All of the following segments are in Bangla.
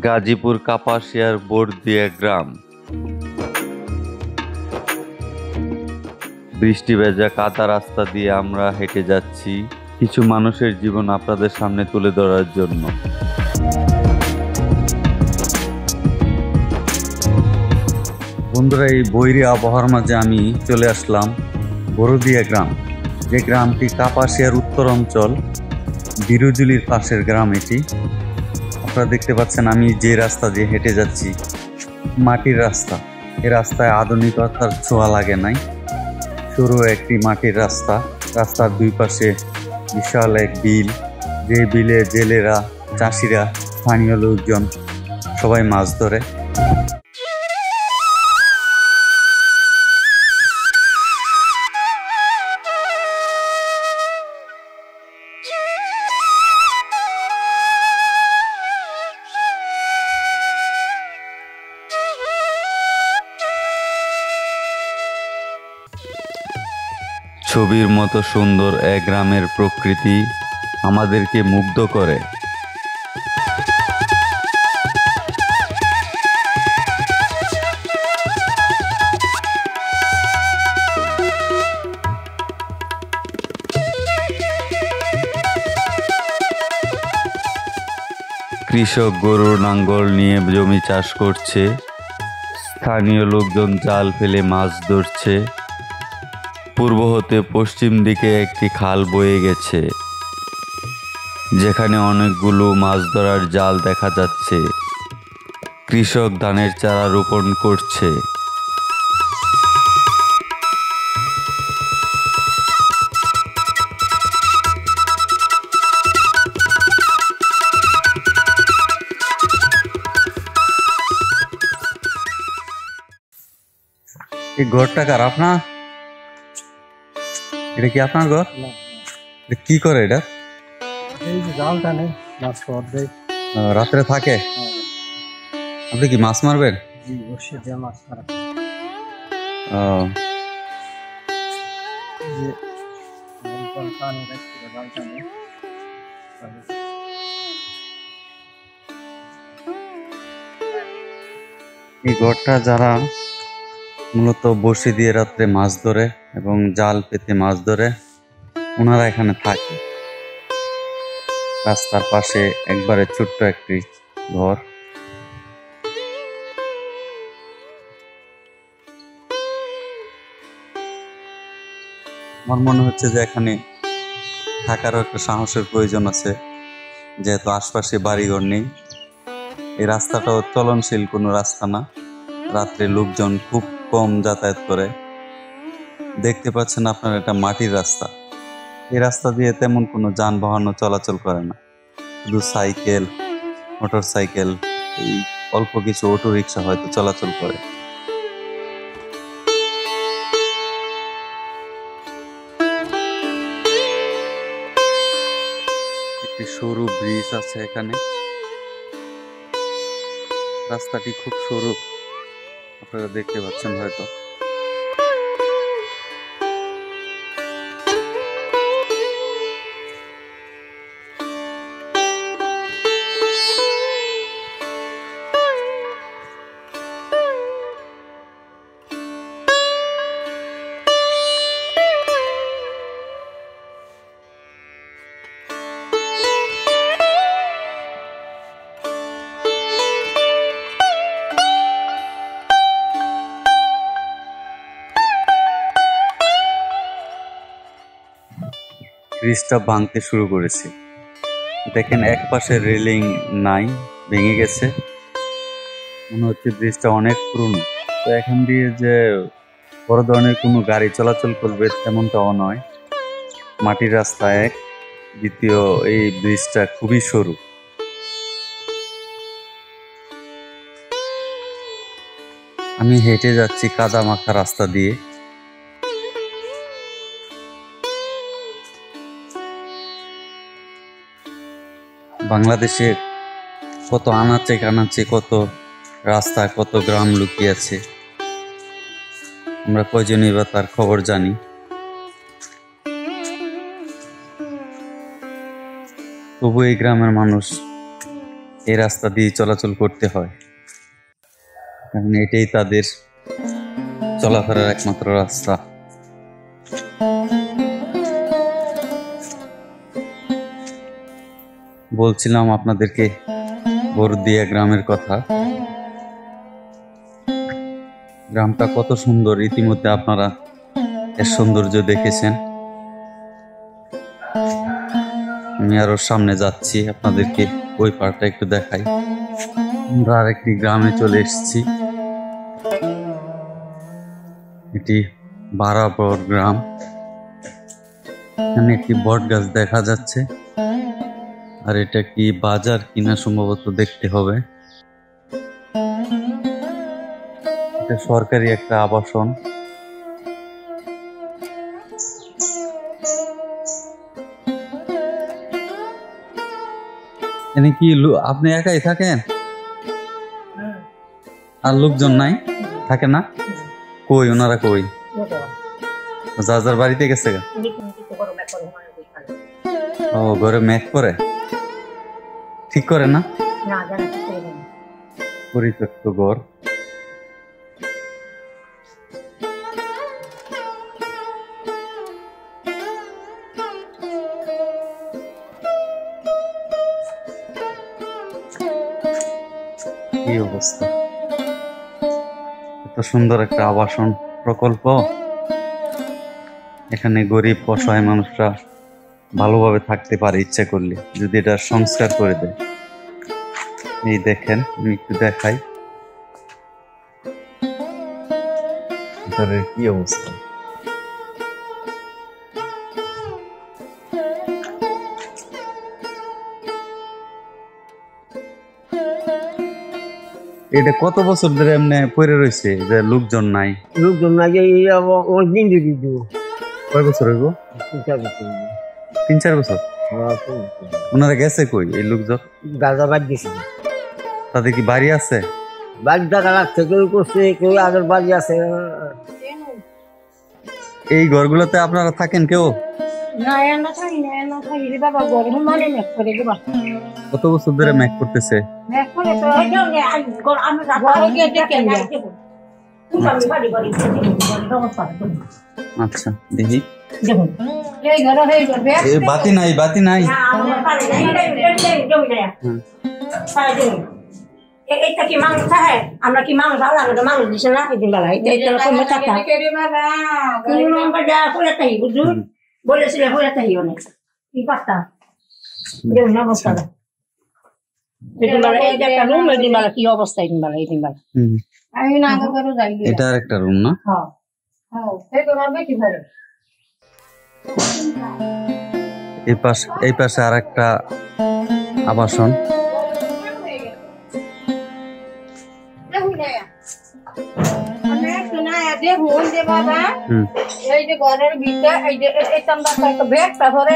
গাজীপুর কাপাসিয়ার বড়দিয়া গ্রাম। বৃষ্টি ভেজা কাদা রাস্তা দিয়ে আমরা হেঁটে যাচ্ছি কিছু মানুষের জীবন আপনাদের সামনে তুলে ধরার জন্য। বন্ধুরা, এই বৈরী আবহাওয়ার মাঝে আমি চলে আসলাম বড়দিয়া গ্রাম, যে গ্রামটি কাপাসিয়ার উত্তর অঞ্চল বিরুজুলির পাশের গ্রাম। এটি আপনারা দেখতে পাচ্ছেন আমি যে রাস্তা দিয়ে হেঁটে যাচ্ছি, মাটির রাস্তা। এই রাস্তায় আধুনিকতার ছোঁয়া লাগে নাই, সরু একটি মাটির রাস্তা। রাস্তার দুই পাশে বিশাল এক বিল, যে বিলে জেলেরা, চাষিরা, স্থানীয় লোকজন সবাই মাছ ধরে। ছবির মতো সুন্দর এক গ্রামের প্রকৃতি আমাদেরকে মুগ্ধ করে। কৃষক গরুর নাঙ্গল নিয়ে জমি চাষ করছে, স্থানীয় লোকজন জাল ফেলে মাছ ধরছে। পূর্ব হতে পশ্চিম দিকে একটি খাল বয়ে গেছে, যেখানে অনেকগুলো মাছ ধরার জাল দেখা যাচ্ছে। কৃষক ধানের চারা রোপণ করছে। এই ঘরটা কার? আপনার? এটা কি আপনার ঘর? কি করে এটা? রাত্রে থাকে? আপনি কি মাছ মারবেন? এই ঘরটা যারা মূলত বড়শি দিয়ে রাত্রে মাছ ধরে এবং জাল পেতে মাছ ধরে, ওনারা এখানে থাকে। রাস্তার পাশে একবারে ছোট্ট একটি ঘর। আমার মনে হচ্ছে যে এখানে থাকারও একটা সাহসের প্রয়োজন আছে, যেহেতু আশপাশে বাড়িঘর নেই। এই রাস্তাটাও চলনশীল কোনো রাস্তা না, রাত্রে লোকজন খুব কম যাতায়াত করে। দেখতে পাচ্ছেন আপনার, এটা মাটির রাস্তা। এই রাস্তা দিয়ে তেমন কোনো যানবাহনও চলাচল করে না, শুধু সাইকেল, মোটর সাইকেল, এই অল্প কিছু অটো রিক্সা হয়তো চলাচল করে। একটি সরু ব্রিজ আছে এখানে। রাস্তাটি খুব সরু, আপনারা দেখতে পাচ্ছেন হয়তো। ব্রিজটা ভাঙতে শুরু করেছে। দেখেন এক পাশে রেলিং নাই, ভেঙে গেছে। মনে হচ্ছে ব্রিজটা অনেক পুরনো। তো এখান দিয়ে যে বড় ধরনের কোনো গাড়ি চলাচল করবে তেমনটাও নয়। মাটির রাস্তা এক, দ্বিতীয় এই ব্রিজটা খুবই সরু। আমি হেঁটে যাচ্ছি কাদা মাখা রাস্তা দিয়ে। বাংলাদেশের কত আনাচে কানাচে, কত রাস্তা, কত গ্রাম লুকিয়ে আছে, আমরা কয়জনই বা তার খবর জানি। তবু এই গ্রামের মানুষ এই রাস্তা দিয়ে চলাচল করতে হয়, কারণ এটাই তাদের চলাফেরার একমাত্র রাস্তা। বলছিলাম আপনাদেরকে বরদিয়া গ্রামের কথা। গ্রামটা কত সুন্দর, ইতিমধ্যে আপনারা এর সৌন্দর্য দেখেছেন। আমি আরো সামনে যাচ্ছি, আপনাদেরকে ওই পাড়টা একটু দেখাই। আমরা আরেকটি গ্রামে চলে এসেছি, এটি বারাবর গ্রাম। এখানে একটি বট গাছ দেখা যাচ্ছে, আর এটা কি বাজার কিনা সম্ভবত দেখতে হবে। এটা সরকারি একটা আবাসন। এখানে কি আপনি একাই থাকেন? আর লোকজন নাই, থাকে না? কই ওনারা কই? যার যার বাড়িতে গেছে গা? ও, ঘরে মেক করে ঠিক করে না? পরিত্যক্ত ঘর। কি অবস্থা! এত সুন্দর একটা আবাসন প্রকল্প, এখানে গরিব অসহায় মানুষরা ভালোভাবে থাকতে পারে ইচ্ছা করলে, যদি এটা সংস্কার করে দেয়। এই দেখেন, আমি একটু দেখাই ভিতরের কি অবস্থা। এটা কত বছর ধরে এমনি পড়ে রয়েছে যে লোকজন নাই? লোকজন নাই, অনেকদিন যদি কয় বছর হইব? 3-4 বছর। ওনারা গেছে কই এই লোকজন? গাঁজা বাদ দিয়েছে। তাদের কি বাড়ি আছে? বাড়ি টাকা লাগছে, কেউ করছে, কেউ আগের বাড়ি আছে। এই ঘরগুলোতে আপনারা থাকেন কেউ? কত বছর ধরে ম্যাক করতেছে? আচ্ছা, দেখি। বাতি নাই, বাতি নাই। এটা কি মানুষ থাকে? আমরা কি মানুষ? মানুষ দিছে না এদিন বেলায় বলেছিল হয়ে তাই অনেক কি পারতা অবস্থা। কি অবস্থা এদিন বেলা? এদিন বেলা আমি না যাই। এটা আরেকটা রুম না? এই পাশে আর একটা আবাসন। এই যে ঘরের ভিতরে এই যে ব্যাগটা ধরে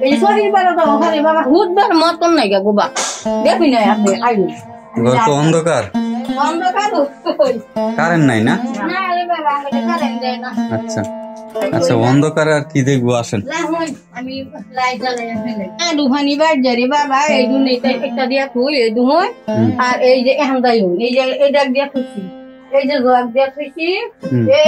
এই শরীর বাবা হুদবার মতন নাই গা গোবা দেখবি না আপনি আইনি অন্ধকার, অন্ধকার কারেন্ট নাই না? আচ্ছা আচ্ছা, অন্ধকার আর কি দেখবো, আসেন। আমি দুহানি বাড়ি বাবা এই দুন একটা দিয়া খুই এই দুহন, আর এই যে এখন দাই এই যে এইটা দিয়া খুঁজছি, এই যে জগ দিয়া খুঁজছি,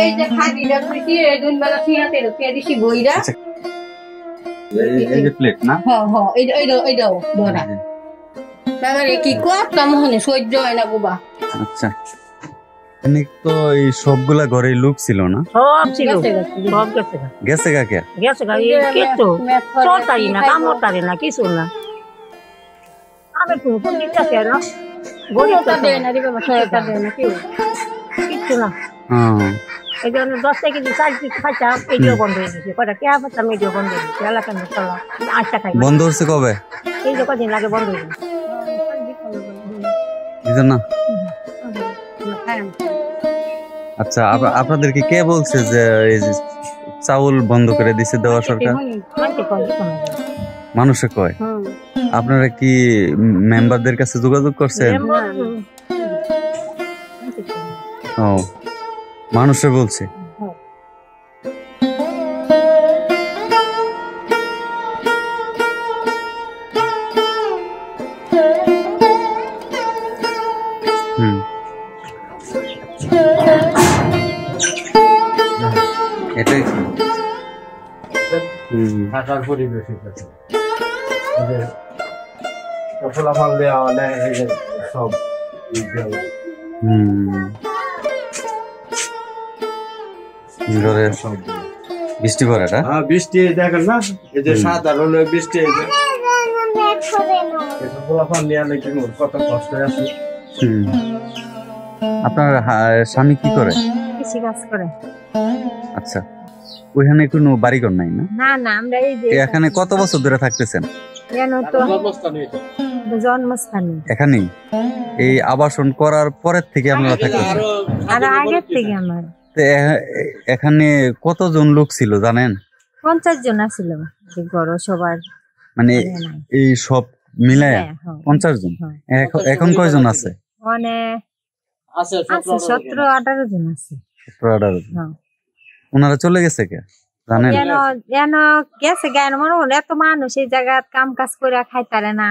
এই যে খাদিটা খুঁজছি, এই দুন বেলা সিঁড়াতে দিছি বইরা। এই যে প্লেট না? হ্যাঁ হ্যাঁ, এইটাও বড়া বাবারে কি করতাম মনে সহ্য হয় না গোবা। আচ্ছা, তো এই সবগুলা ঘরে লোক ছিল না? সব ছিল, সব গেছে গেছে কাকে? গেছে কিছু চরতারি না, কামড়তারি না, কিছু না। আমি কোন দিকটাছে না গরিবটা দেয় না রে বাবা, সরটা দেয় না কেউ কিচ্ছু না। এই জন্য 10 কেজি চাল খাইছা এটিও বন্ধ হয়ে গেছে। কটা কে পারতাম এটিও বন্ধ হয়ে গেছে। এলাকার চলা 8 টাকা বন্ধ হচ্ছে কবে? এই যে কদিন আগে বন্ধ হয়ে গেছে। না আচ্ছা, আপনাদেরকে কে বলছে যে এই চাউল বন্ধ করে দিছে দেওয়া সরকার? মানুষে কয়। আপনারা কি মেম্বারদের কাছে যোগাযোগ করছেন? ও, মানুষে বলছে। এটাই কি? থাকার পরিবেশ ফলাফল দেওয়া নেয় সব বৃষ্টি পড়ে না? হ্যাঁ বৃষ্টি দেখেন না, এই যে সাধারণ বৃষ্টি ফলাফল নেওয়া নাকি কত কষ্ট আছে। আপনার স্বামী কি করে? কৃষি কাজ করে। আচ্ছা, ওইখানে কোনো বাড়িঘর নাই না? না না, আমরা এই যে এখানে কত বছর ধরে থাকতেছেন? জন্মস্থানে এখানেই এই আবাসন করার পরের থেকে আপনারা থাকতেছেন? আর আগের থেকে আমার এখানে কতজন লোক ছিল জানেন? 50 জন ছিল ঘর সবার, মানে এই সব মিলায় 50 জন। এখন কয়জন আছে? অনেক আছে, 17-18 জন আছে। 17-18 জন। ওনারা চলে গেছে কে জানেন? গেছে গায়ের মনে হলো এত মানুষ এই জায়গা কাম কাজ করে খাইতারে না,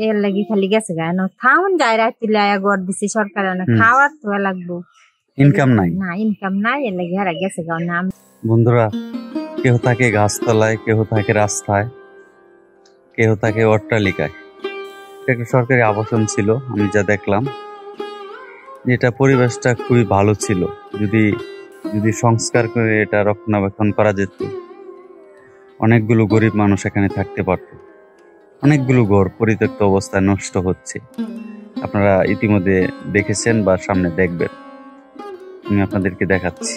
এর লাগি খালি গেছে গায়ে খাওন যায় রাত্রিলে গড় দিছে সরকার, খাওয়ার তো লাগবো, ইনকাম নাই। না ইনকাম নাই, এর লাগি হারা গেছে গাও না। বন্ধুরা, কেউ থাকে গাছতলায়, কেউ থাকে রাস্তায়, কেউ থাকে অট্টালিকায়। এটা একটা সরকারি আবাসন ছিল, আমি যা দেখলাম। এটা পরিবেশটা খুবই ভালো ছিল। যদি সংস্কার করে এটা রক্ষণাবেক্ষণ করা যেত, অনেকগুলো গরিব মানুষ এখানে থাকতে পারত। অনেকগুলো ঘর পরিত্যক্ত অবস্থায় নষ্ট হচ্ছে, আপনারা ইতিমধ্যে দেখেছেন বা সামনে দেখবেন। আমি আপনাদেরকে দেখাচ্ছি।